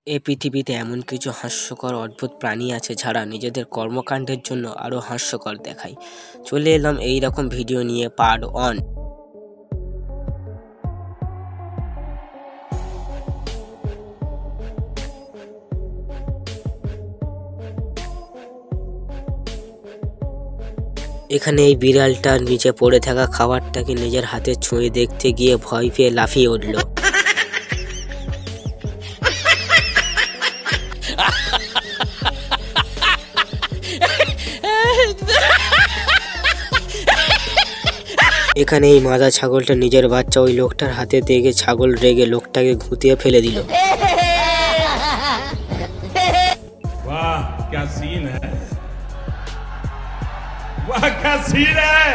এই পৃথিবীতে এমন কিছু হাস্যকর অদ্ভুত প্রাণী আছে যারা নিজেদের কর্মকাণ্ডের জন্য আরো হাস্যকর দেখায়। চলে এলাম এই রকম ভিডিও নিয়ে পার্ট 1। এখানে এই বিড়ালটার নিচে পড়ে থাকা খাবারটাকে নিজের হাতে ছুঁয়ে দেখতে গিয়ে ভয় পেয়ে লাফিয়ে উঠল। এখানে এই মাদা ছাগলটা নিজের বাচ্চা ওই লোকটার হাতে দেখে ছাগল রেগে লোকটাকে ঘুঁতিয়ে ফেলে দিল। वाह क्या सीन है, वाह क्या सीन है।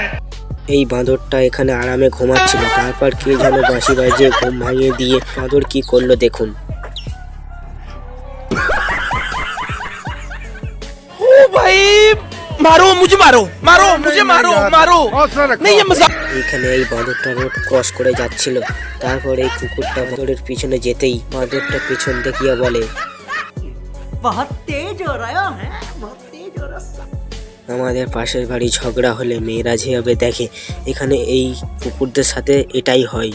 এই বাঁদরটা এখানে আরামে ঘুমাচ্ছিল, তারপর কে যেন বাঁশি বাজিয়ে ঘুম ভাঙিয়ে দিয়ে বাঁদর কি করলো দেখুন। ओ भाई मारो मुझे, मारो मारो मुझे, मारो मारो नहीं ये मजाक। এখানে এই বাঁদরটা রোড ক্রস করে যাচ্ছিল, তারপর এই কুকুরটা বাঁদরের পিছনে যেতেই বাঁদরটা পিছন দেখিয়ে বলে, बहुत तेज हो रहा है, बहुत तेज हो रहा है। আমাদের পাশের বাড়ি ঝগড়া হলে মেয়েরা যেভাবে দেখে, এখানে এই কুকুরদের সাথে এটাই হয়।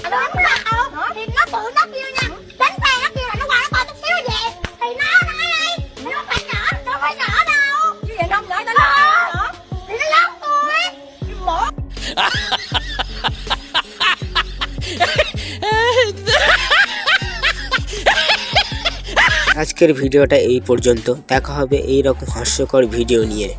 আজকের ভিডিওটা এই পর্যন্ত, দেখা হবে এই রকম হাস্যকর ভিডিও নিয়ে।